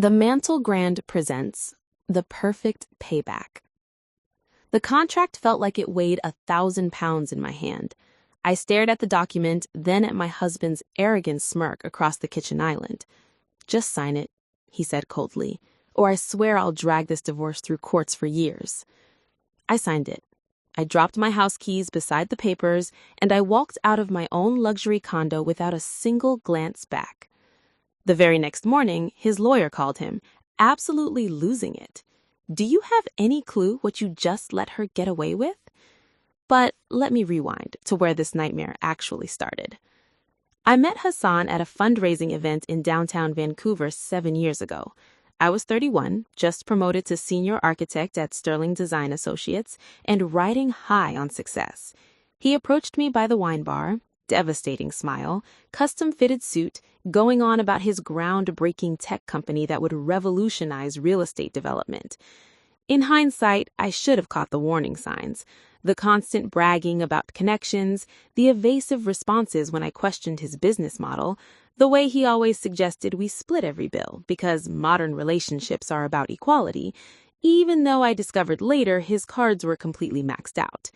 The Mantle Grand presents The Perfect Payback. The contract felt like it weighed 1,000 pounds in my hand. I stared at the document, then at my husband's arrogant smirk across the kitchen island. "Just sign it," he said coldly, "or I swear I'll drag this divorce through courts for years." I signed it. I dropped my house keys beside the papers, and I walked out of my own luxury condo without a single glance back. The very next morning, his lawyer called him, absolutely losing it. "Do you have any clue what you just let her get away with?" But let me rewind to where this nightmare actually started. I met Hassan at a fundraising event in downtown Vancouver 7 years ago. I was 31, just promoted to senior architect at Sterling Design Associates, and riding high on success. He approached me by the wine bar, devastating smile, custom-fitted suit, going on about his groundbreaking tech company that would revolutionize real estate development. In hindsight, I should have caught the warning signs. The constant bragging about connections, the evasive responses when I questioned his business model, the way he always suggested we split every bill because modern relationships are about equality, even though I discovered later his cards were completely maxed out.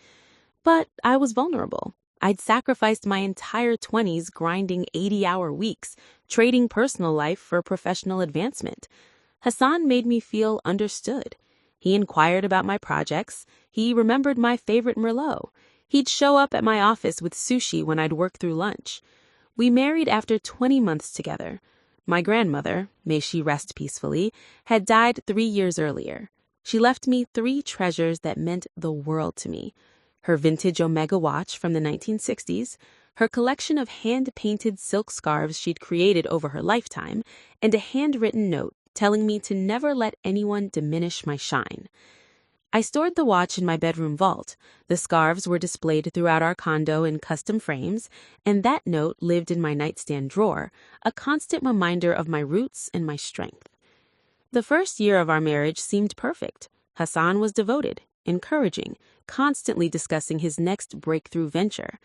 But I was vulnerable. I'd sacrificed my entire 20s grinding 80-hour weeks, trading personal life for professional advancement. Hassan made me feel understood. He inquired about my projects. He remembered my favorite Merlot. He'd show up at my office with sushi when I'd work through lunch. We married after 20 months together. My grandmother, may she rest peacefully, had died 3 years earlier. She left me 3 treasures that meant the world to me: her vintage Omega watch from the 1960s, her collection of hand-painted silk scarves she'd created over her lifetime, and a handwritten note telling me to never let anyone diminish my shine. I stored the watch in my bedroom vault. The scarves were displayed throughout our condo in custom frames, and that note lived in my nightstand drawer, a constant reminder of my roots and my strength. The first year of our marriage seemed perfect. Hassan was devoted, encouraging, constantly discussing his next breakthrough venture.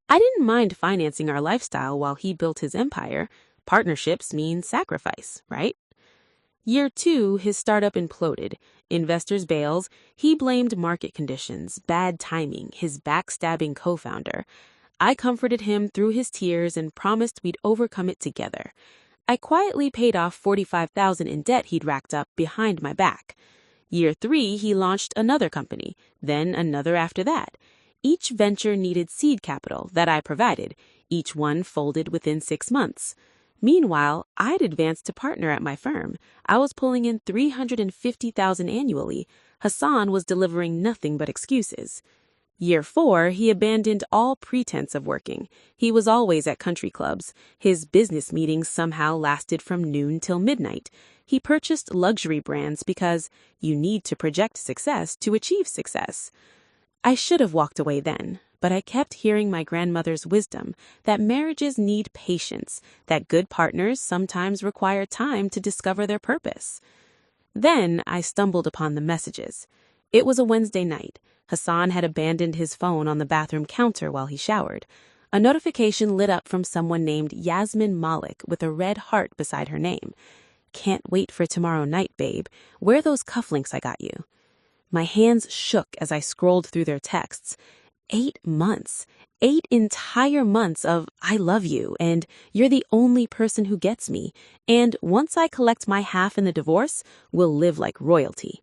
I didn't mind financing our lifestyle while he built his empire. Partnerships mean sacrifice, right? Year 2, his startup imploded. Investors bailed. He blamed market conditions, bad timing, his backstabbing co-founder. I comforted him through his tears and promised we'd overcome it together. I quietly paid off $45,000 in debt he'd racked up behind my back. Year 3, he launched another company, then another after that. Each venture needed seed capital that I provided. Each one folded within 6 months. Meanwhile, I'd advanced to partner at my firm. I was pulling in $350,000 annually. Hassan was delivering nothing but excuses. Year 4, he abandoned all pretense of working. He was always at country clubs. His business meetings somehow lasted from noon till midnight. He purchased luxury brands because you need to project success to achieve success. I should have walked away then, but I kept hearing my grandmother's wisdom that marriages need patience, that good partners sometimes require time to discover their purpose. Then I stumbled upon the messages. It was a Wednesday night. Hassan had abandoned his phone on the bathroom counter while he showered. A notification lit up from someone named Yasmin Malik with a red heart beside her name. "Can't wait for tomorrow night, babe. Wear those cufflinks I got you." My hands shook as I scrolled through their texts. 8 months. 8 entire months of "I love you" and "you're the only person who gets me," and "once I collect my half in the divorce, we'll live like royalty."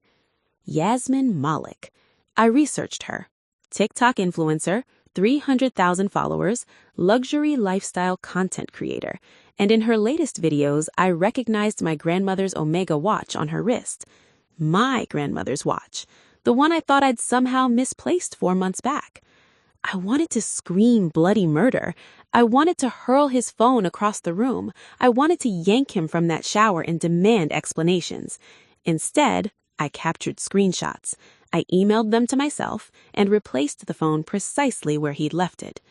Yasmin Malik. I researched her. TikTok influencer, 300,000 followers, luxury lifestyle content creator. And in her latest videos, I recognized my grandmother's Omega watch on her wrist. My grandmother's watch. The one I thought I'd somehow misplaced 4 months back. I wanted to scream bloody murder. I wanted to hurl his phone across the room. I wanted to yank him from that shower and demand explanations. Instead, I captured screenshots. I emailed them to myself and replaced the phone precisely where he'd left it.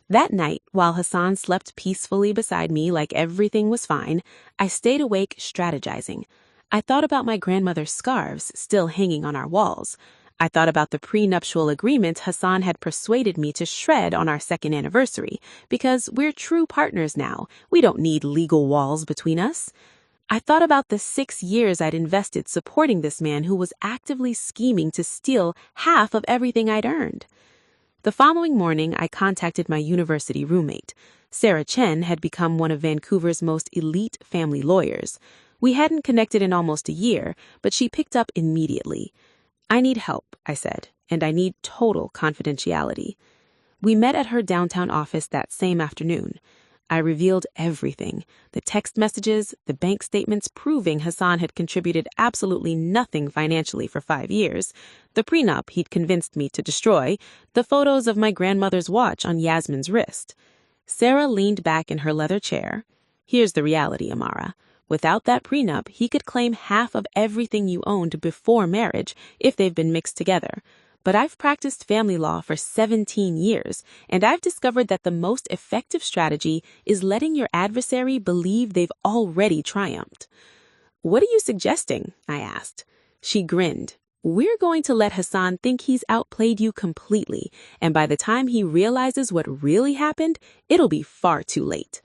That night, while Hassan slept peacefully beside me like everything was fine, I stayed awake strategizing. I thought about my grandmother's scarves still hanging on our walls. I thought about the prenuptial agreement Hassan had persuaded me to shred on our 2nd anniversary, because we're true partners now. We don't need legal walls between us. I thought about the 6 years I'd invested supporting this man who was actively scheming to steal half of everything I'd earned. The following morning, I contacted my university roommate. Sarah Chen had become one of Vancouver's most elite family lawyers. We hadn't connected in almost a year, but she picked up immediately. "I need help," I said, "and I need total confidentiality." We met at her downtown office that same afternoon. I revealed everything: the text messages, the bank statements proving Hassan had contributed absolutely nothing financially for 5 years, the prenup he'd convinced me to destroy, the photos of my grandmother's watch on Yasmin's wrist. Sarah leaned back in her leather chair. "Here's the reality, Amara. Without that prenup, he could claim half of everything you owned before marriage if they've been mixed together. But I've practiced family law for 17 years, and I've discovered that the most effective strategy is letting your adversary believe they've already triumphed." "What are you suggesting?" I asked. She grinned. "We're going to let Hassan think he's outplayed you completely, and by the time he realizes what really happened, it'll be far too late."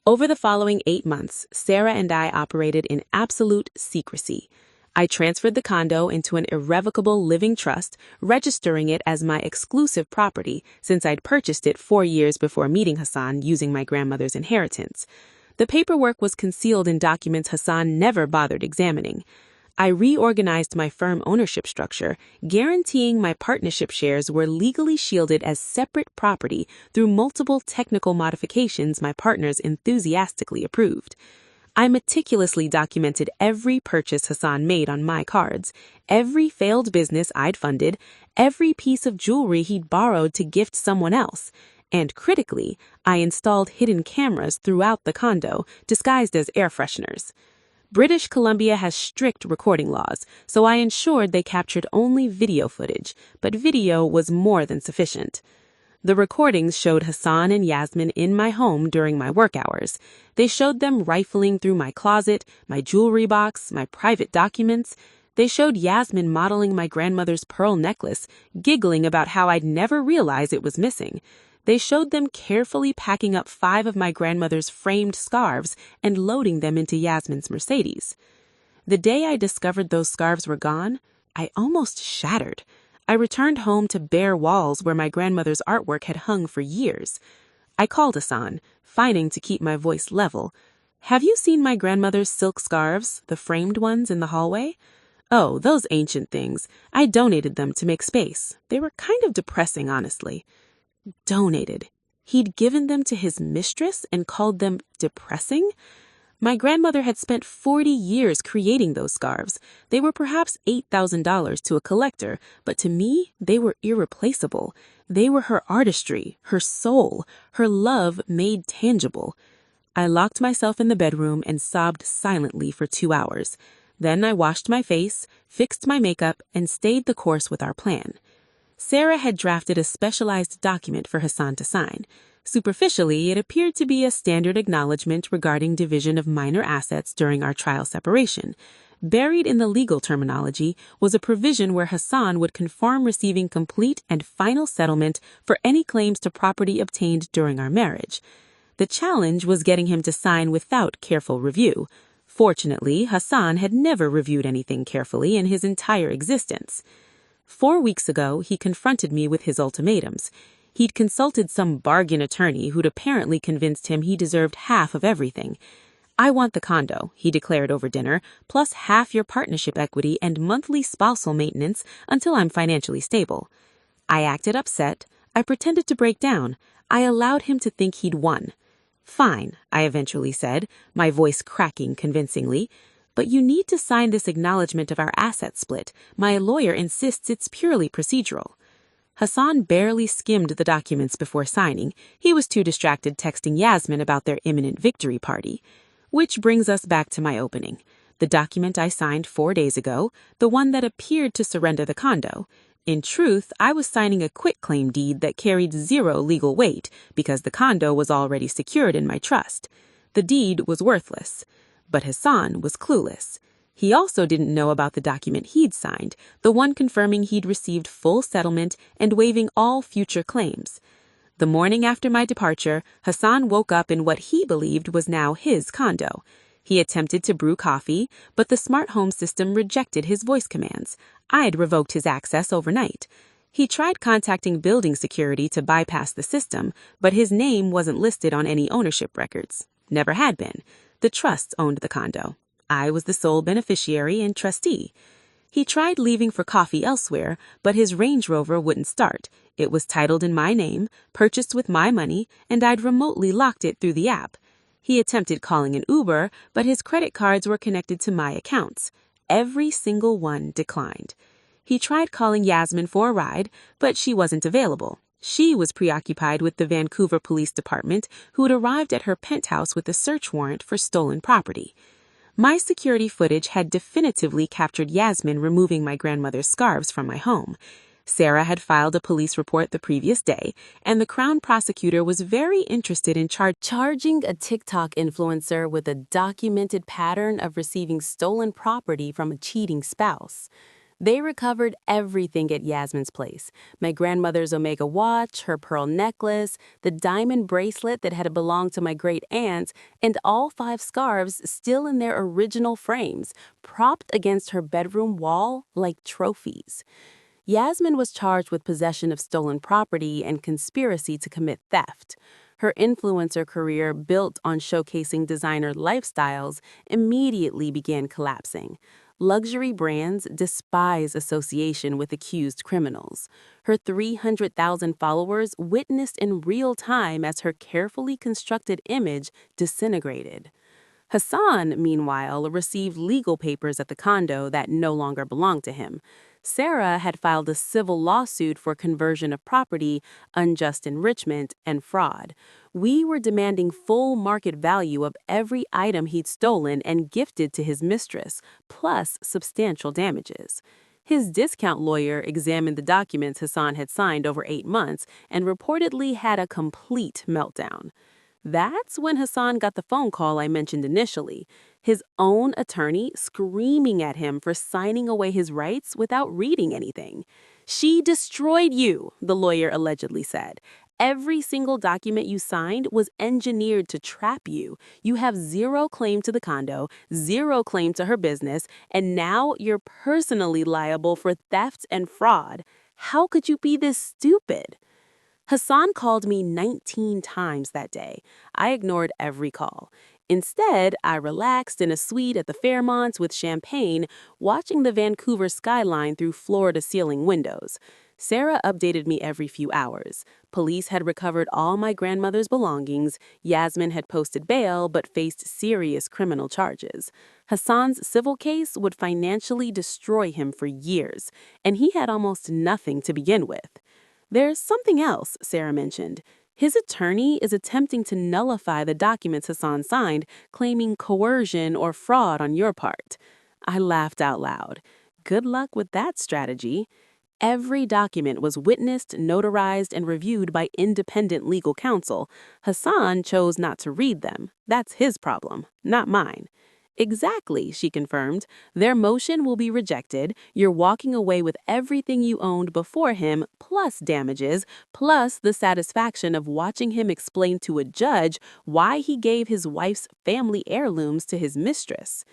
Over the following 8 months, Sarah and I operated in absolute secrecy. I transferred the condo into an irrevocable living trust, registering it as my exclusive property since I'd purchased it 4 years before meeting Hassan using my grandmother's inheritance. The paperwork was concealed in documents Hassan never bothered examining. I reorganized my firm ownership structure, guaranteeing my partnership shares were legally shielded as separate property through multiple technical modifications my partners enthusiastically approved. I meticulously documented every purchase Hassan made on my cards, every failed business I'd funded, every piece of jewelry he'd borrowed to gift someone else. And critically, I installed hidden cameras throughout the condo, disguised as air fresheners. British Columbia has strict recording laws, so I ensured they captured only video footage, but video was more than sufficient. The recordings showed Hassan and Yasmin in my home during my work hours. They showed them rifling through my closet, my jewelry box, my private documents. They showed Yasmin modeling my grandmother's pearl necklace, giggling about how I'd never realize it was missing. They showed them carefully packing up 5 of my grandmother's framed scarves and loading them into Yasmin's Mercedes. The day I discovered those scarves were gone, I almost shattered. I returned home to bare walls where my grandmother's artwork had hung for years. I called Hassan, fighting to keep my voice level. "Have you seen my grandmother's silk scarves, the framed ones in the hallway?" "Oh, those ancient things. I donated them to make space. They were kind of depressing, honestly." Donated. He'd given them to his mistress and called them depressing? My grandmother had spent 40 years creating those scarves. They were perhaps $8,000 to a collector, but to me, they were irreplaceable. They were her artistry, her soul, her love made tangible. I locked myself in the bedroom and sobbed silently for 2 hours. Then I washed my face, fixed my makeup, and stayed the course with our plan. Sarah had drafted a specialized document for Hassan to sign. Superficially, it appeared to be a standard acknowledgement regarding division of minor assets during our trial separation. Buried in the legal terminology was a provision where Hassan would confirm receiving complete and final settlement for any claims to property obtained during our marriage. The challenge was getting him to sign without careful review. Fortunately, Hassan had never reviewed anything carefully in his entire existence. 4 weeks ago, he confronted me with his ultimatums. He'd consulted some bargain attorney who'd apparently convinced him he deserved half of everything. "I want the condo," he declared over dinner, "plus half your partnership equity and monthly spousal maintenance until I'm financially stable." I acted upset. I pretended to break down. I allowed him to think he'd won. "Fine," I eventually said, my voice cracking convincingly. "But you need to sign this acknowledgement of our asset split. My lawyer insists it's purely procedural." Hassan barely skimmed the documents before signing. He was too distracted texting Yasmin about their imminent victory party. Which brings us back to my opening. The document I signed 4 days ago, the one that appeared to surrender the condo. In truth, I was signing a quitclaim deed that carried 0 legal weight because the condo was already secured in my trust. The deed was worthless. But Hassan was clueless. He also didn't know about the document he'd signed, the one confirming he'd received full settlement and waiving all future claims. The morning after my departure, Hassan woke up in what he believed was now his condo. He attempted to brew coffee, but the smart home system rejected his voice commands. I'd revoked his access overnight. He tried contacting building security to bypass the system, but his name wasn't listed on any ownership records. Never had been. The trusts owned the condo. I was the sole beneficiary and trustee. He tried leaving for coffee elsewhere, but his Range Rover wouldn't start. It was titled in my name, purchased with my money, and I'd remotely locked it through the app. He attempted calling an Uber, but his credit cards were connected to my accounts. Every single one declined. He tried calling Yasmin for a ride, but she wasn't available. She was preoccupied with the Vancouver Police Department, who had arrived at her penthouse with a search warrant for stolen property. My security footage had definitively captured Yasmin removing my grandmother's scarves from my home. Sarah had filed a police report the previous day, and the Crown prosecutor was very interested in charging a TikTok influencer with a documented pattern of receiving stolen property from a cheating spouse. They recovered everything at Yasmin's place: my grandmother's Omega watch, her pearl necklace, the diamond bracelet that had belonged to my great aunt, and all 5 scarves still in their original frames, propped against her bedroom wall like trophies. Yasmin was charged with possession of stolen property and conspiracy to commit theft. Her influencer career, built on showcasing designer lifestyles, immediately began collapsing. Luxury brands despise association with accused criminals. Her 300,000 followers witnessed in real time as her carefully constructed image disintegrated. Hassan, meanwhile, received legal papers at the condo that no longer belonged to him. Sarah had filed a civil lawsuit for conversion of property, unjust enrichment, and fraud. We were demanding full market value of every item he'd stolen and gifted to his mistress, plus substantial damages. His discount lawyer examined the documents Hassan had signed over 8 months and reportedly had a complete meltdown. That's when Hassan got the phone call I mentioned initially, his own attorney screaming at him for signing away his rights without reading anything. "She destroyed you," the lawyer allegedly said. "Every single document you signed was engineered to trap you. You have zero claim to the condo, zero claim to her business, and now you're personally liable for theft and fraud. How could you be this stupid?" Hassan called me 19 times that day. I ignored every call. Instead, I relaxed in a suite at the Fairmont with champagne, watching the Vancouver skyline through floor-to-ceiling windows. Sarah updated me every few hours. Police had recovered all my grandmother's belongings. Yasmin had posted bail but faced serious criminal charges. Hassan's civil case would financially destroy him for years, and he had almost nothing to begin with. "There's something else," Sarah mentioned. "His attorney is attempting to nullify the documents Hassan signed, claiming coercion or fraud on your part." I laughed out loud. Good luck with that strategy. Every document was witnessed, notarized, and reviewed by independent legal counsel. Hassan chose not to read them. That's his problem, not mine. "Exactly," she confirmed. "Their motion will be rejected. You're walking away with everything you owned before him, plus damages, plus the satisfaction of watching him explain to a judge why he gave his wife's family heirlooms to his mistress."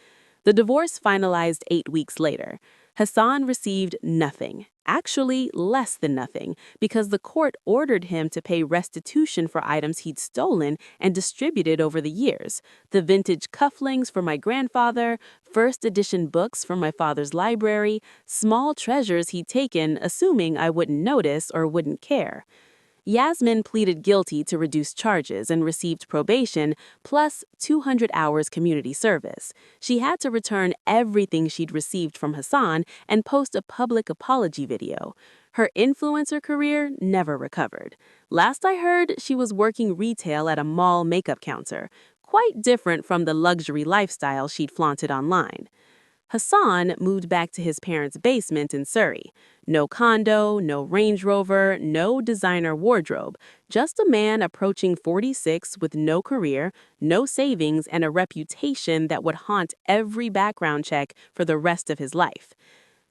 The divorce finalized 8 weeks later. Hassan received nothing, actually less than nothing, because the court ordered him to pay restitution for items he'd stolen and distributed over the years: the vintage cufflinks for my grandfather, first edition books from my father's library, small treasures he'd taken, assuming I wouldn't notice or wouldn't care. Yasmin pleaded guilty to reduced charges and received probation, plus 200 hours community service. She had to return everything she'd received from Hassan and post a public apology video. Her influencer career never recovered. Last I heard, she was working retail at a mall makeup counter, quite different from the luxury lifestyle she'd flaunted online. Hassan moved back to his parents' basement in Surrey. No condo, no Range Rover, no designer wardrobe. Just a man approaching 46 with no career, no savings, and a reputation that would haunt every background check for the rest of his life.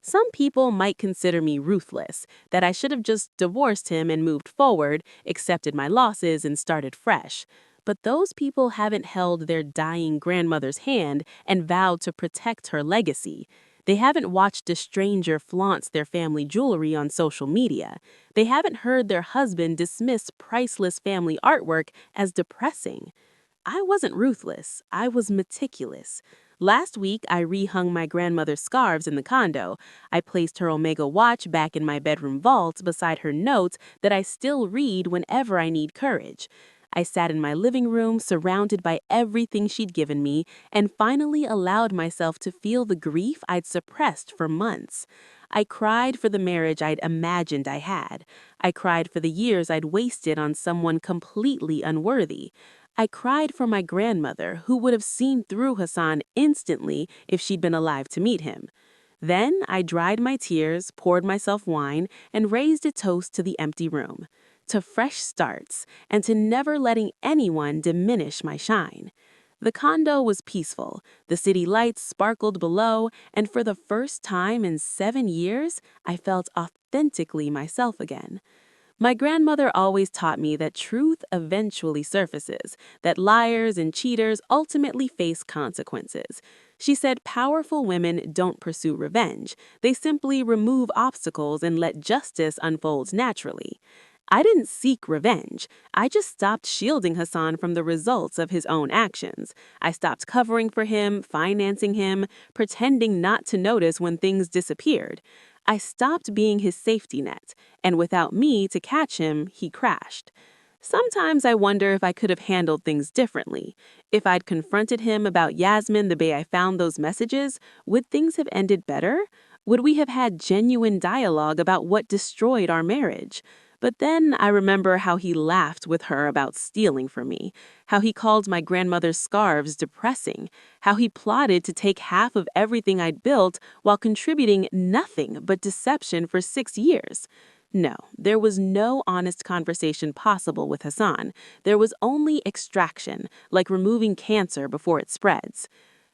Some people might consider me ruthless, that I should have just divorced him and moved forward, accepted my losses, and started fresh. But those people haven't held their dying grandmother's hand and vowed to protect her legacy. They haven't watched a stranger flaunt their family jewelry on social media. They haven't heard their husband dismiss priceless family artwork as depressing. I wasn't ruthless. I was meticulous. Last week, I rehung my grandmother's scarves in the condo. I placed her Omega watch back in my bedroom vault beside her notes that I still read whenever I need courage. I sat in my living room, surrounded by everything she'd given me, and finally allowed myself to feel the grief I'd suppressed for months. I cried for the marriage I'd imagined I had. I cried for the years I'd wasted on someone completely unworthy. I cried for my grandmother, who would have seen through Hassan instantly if she'd been alive to meet him. Then I dried my tears, poured myself wine, and raised a toast to the empty room, to fresh starts, and to never letting anyone diminish my shine. The condo was peaceful, the city lights sparkled below, and for the first time in 7 years, I felt authentically myself again. My grandmother always taught me that truth eventually surfaces, that liars and cheaters ultimately face consequences. She said powerful women don't pursue revenge. They simply remove obstacles and let justice unfold naturally. I didn't seek revenge. I just stopped shielding Hassan from the results of his own actions. I stopped covering for him, financing him, pretending not to notice when things disappeared. I stopped being his safety net, and without me to catch him, he crashed. Sometimes I wonder if I could have handled things differently. If I'd confronted him about Yasmin the day I found those messages, would things have ended better? Would we have had genuine dialogue about what destroyed our marriage? But then I remember how he laughed with her about stealing from me, how he called my grandmother's scarves depressing, how he plotted to take half of everything I'd built while contributing nothing but deception for 6 years. No, there was no honest conversation possible with Hassan. There was only extraction, like removing cancer before it spreads.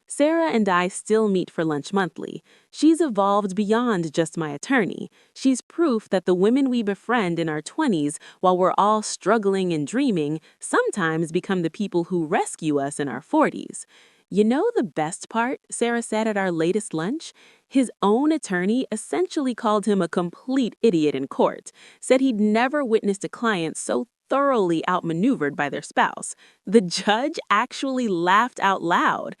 Sarah and I still meet for lunch monthly. She's evolved beyond just my attorney. She's proof that the women we befriend in our 20s, while we're all struggling and dreaming, sometimes become the people who rescue us in our 40s. You know the best part, Sarah said at our latest lunch? His own attorney essentially called him a complete idiot in court, said he'd never witnessed a client so thoroughly outmaneuvered by their spouse. The judge actually laughed out loud.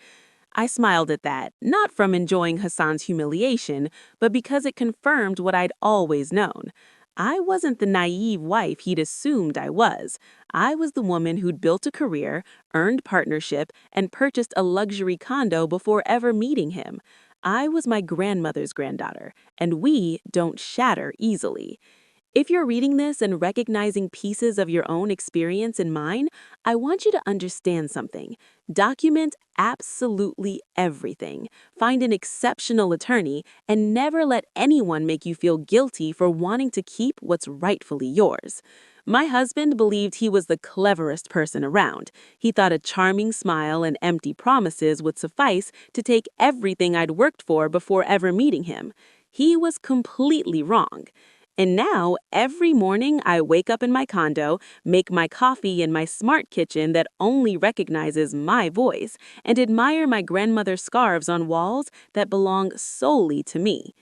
I smiled at that, not from enjoying Hassan's humiliation, but because it confirmed what I'd always known. I wasn't the naive wife he'd assumed I was. I was the woman who'd built a career, earned partnership, and purchased a luxury condo before ever meeting him. I was my grandmother's granddaughter, and we don't shatter easily. If you're reading this and recognizing pieces of your own experience in mine, I want you to understand something. Document absolutely everything. Find an exceptional attorney and never let anyone make you feel guilty for wanting to keep what's rightfully yours. My husband believed he was the cleverest person around. He thought a charming smile and empty promises would suffice to take everything I'd worked for before ever meeting him. He was completely wrong. And now, every morning I wake up in my condo, make my coffee in my smart kitchen that only recognizes my voice, and admire my grandmother's scarves on walls that belong solely to me.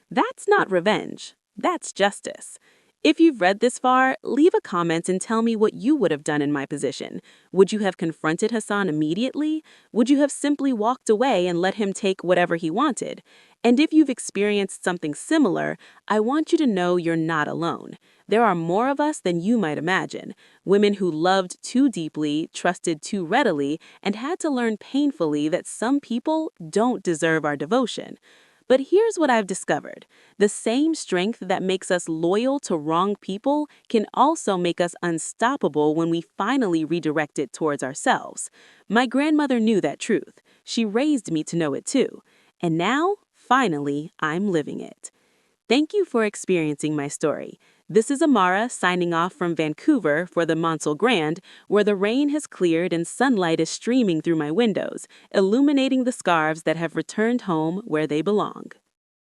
That's not revenge. That's justice. If you've read this far, leave a comment and tell me what you would have done in my position. Would you have confronted Hassan immediately? Would you have simply walked away and let him take whatever he wanted? And if you've experienced something similar, I want you to know you're not alone. There are more of us than you might imagine. Women who loved too deeply, trusted too readily, and had to learn painfully that some people don't deserve our devotion. But here's what I've discovered. The same strength that makes us loyal to wrong people can also make us unstoppable when we finally redirect it towards ourselves. My grandmother knew that truth. She raised me to know it too. And now, finally, I'm living it. Thank you for experiencing my story. This is Amara signing off from Vancouver for the Monsell Grand, where the rain has cleared and sunlight is streaming through my windows, illuminating the scarves that have returned home where they belong.